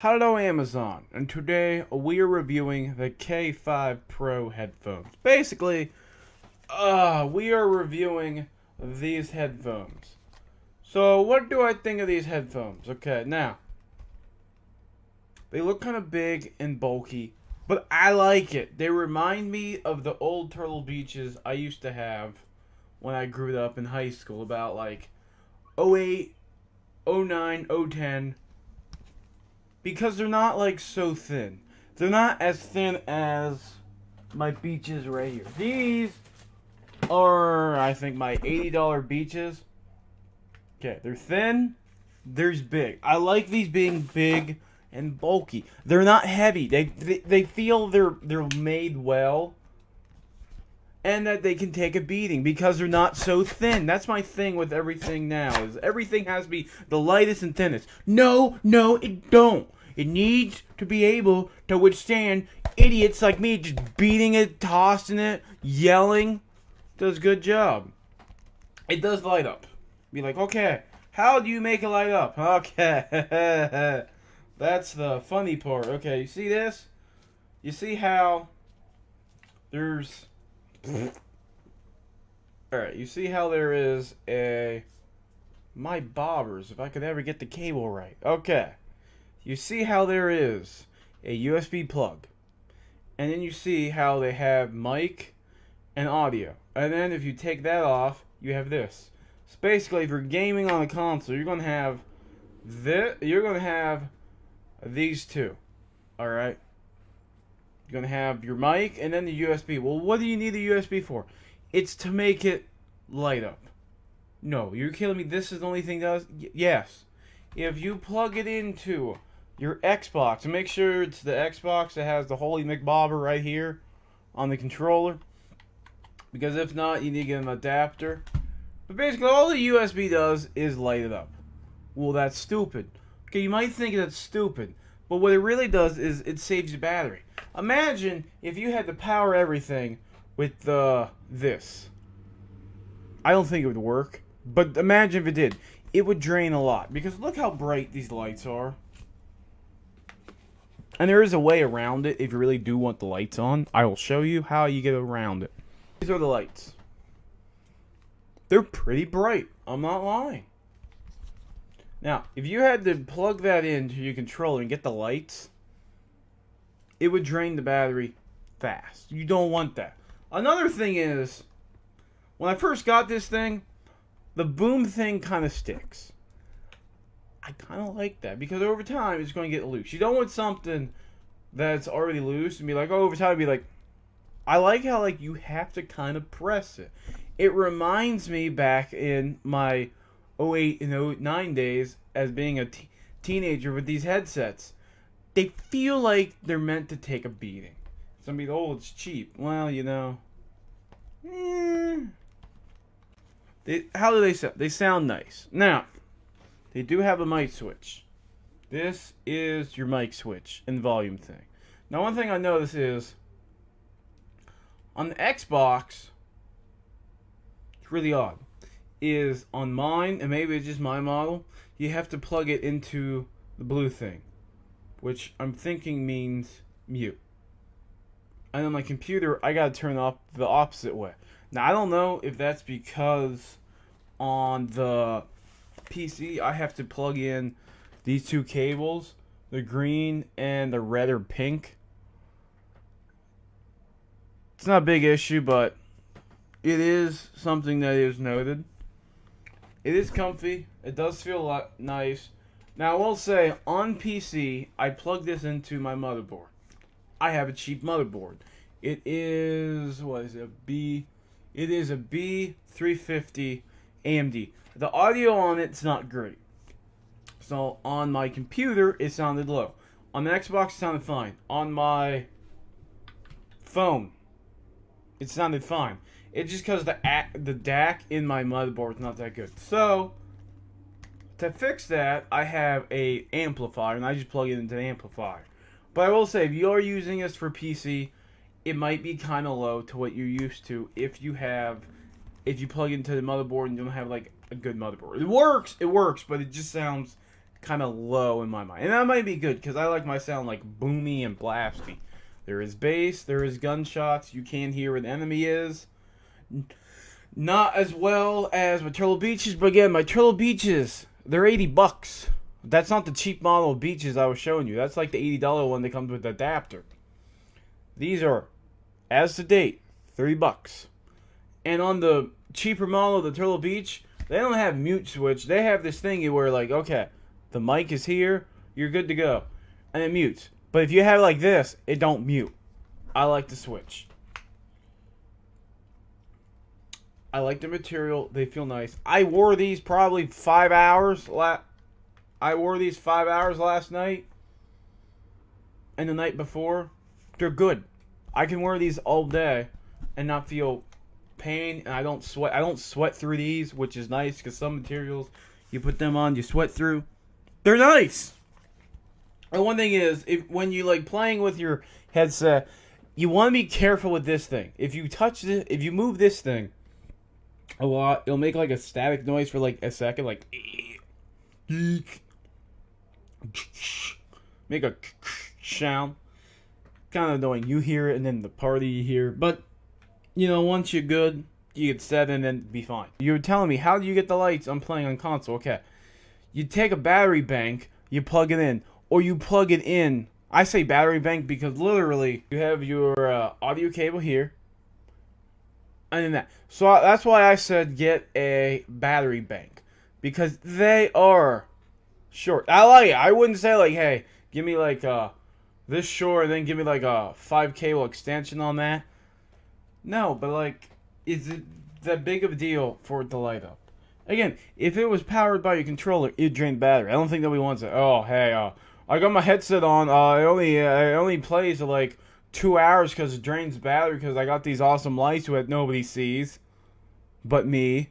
Hello Amazon, and today we are reviewing the K5 Pro headphones. Basically, we are reviewing these headphones. So what do I think of these headphones? Okay, now, they look kind of big and bulky, but I like it. They remind me of the old Turtle Beaches I used to have when I grew up in high school, about like '08, '09, '10. Because they're not like so thin. They're not as thin as my Beaches right here. These are, I think, my $80 Beaches. Okay, they're thin. They're big. I like these being big and bulky. They're not heavy. They feel they're made well, and that they can take a beating because they're not so thin. That's my thing with everything now, is everything has to be the lightest and thinnest. No, it don't. It needs to be able to withstand idiots like me just beating it, tossing it, yelling. Does a good job. It does light up. Be like, okay, how do you make it light up? Okay. That's the funny part. Okay, you see this? You see how there's... Alright, you see how there is a... My bobbers, if I could ever get the cable right. Okay. You see how there is a USB plug. And then you see how they have mic and audio. And then if you take that off, you have this. So basically, if you're gaming on a console, you're going to have this, you're going to have these two. Alright? You're going to have your mic and then the USB. Well, what do you need the USB for? It's to make it light up. No, you're killing me. This is the only thing that does? Yes. If you plug it into your Xbox, and make sure it's the Xbox that has the Holy McBobber right here on the controller. Because if not, you need to get an adapter. But basically, all the USB does is light it up. Well, that's stupid. Okay, you might think that's stupid. But what it really does is it saves your battery. Imagine if you had to power everything with this. I don't think it would work. But imagine if it did. It would drain a lot. Because look how bright these lights are. And there is a way around it if you really do want the lights on. I will show you how you get around it. These are the lights. They're pretty bright. I'm not lying. Now, if you had to plug that into your controller and get the lights, it would drain the battery fast. You don't want that. Another thing is, when I first got this thing, the boom thing kind of sticks. I kind of like that because over time it's going to get loose. You don't want something that's already loose and be like, oh, over time be like, I like how like you have to kind of press it. It reminds me back in my '08 and '09 days as being a teenager with these headsets. They feel like they're meant to take a beating. Somebody, oh, it's cheap. Well, you know. How do they sound? They sound nice. Now, they do have a mic switch. This is your mic switch and volume thing. Now, one thing I notice is, on the Xbox, it's really odd, is on mine, and maybe it's just my model, you have to plug it into the blue thing, which I'm thinking means mute. And on my computer, I gotta turn it off the opposite way. Now, I don't know if that's because on the PC, I have to plug in these two cables, the green and the red or pink. It's not a big issue, but it is something that is noted. It is comfy. It does feel nice. Now, I will say, on PC, I plug this into my motherboard. I have a cheap motherboard. It is, what is it, it is a B350 AMD. The audio on it's not great. So on my computer, it sounded low. On the Xbox, it sounded fine. On my phone, it sounded fine. It's just because the DAC in my motherboard is not that good. So to fix that, I have a amplifier, and I just plug it into the amplifier. But I will say, if you are using this for PC, it might be kind of low to what you're used to if you plug into the motherboard and you don't have like a good motherboard. It works, but it just sounds kind of low in my mind. And that might be good because I like my sound like boomy and blasty. There is bass, there is gunshots, you can't hear where the enemy is. Not as well as my Turtle Beaches, but again, my Turtle Beaches, they're $80. That's not the cheap model of Beaches I was showing you. That's like the $80 one that comes with the adapter. These are, as to date, $30. And on the cheaper model of the Turtle Beach, they don't have mute switch. They have this thing where like, okay, the mic is here, you're good to go. And it mutes. But if you have like this, it don't mute. I like the switch. I like the material. They feel nice. I wore these probably 5 hours. I wore these 5 hours last night. And the night before. They're good. I can wear these all day and not feel pain, and I don't sweat. I don't sweat through these, which is nice because some materials you put them on, you sweat through. They're nice. And one thing is, when you like playing with your headset, you want to be careful with this thing. If you touch this, if you move this thing a lot, it'll make like a static noise for like a second, like make a sound. Kind of annoying. You hear it, and then the party you hear, but. You know, once you're good, you get set and then be fine. You were telling me, how do you get the lights? I'm playing on console. Okay. You take a battery bank, you plug it in. Or you plug it in. I say battery bank because literally, you have your audio cable here. And then that. So that's why I said get a battery bank. Because they are short. I like it. I wouldn't say like, hey, give me like this short and then give me like a 5 cable extension on that. No, but like, is it that big of a deal for it to light up? Again, if it was powered by your controller, it'd drain battery. I don't think nobody wants it. Oh, hey, I got my headset on. It only plays for like 2 hours because it drains battery because I got these awesome lights that nobody sees, but me.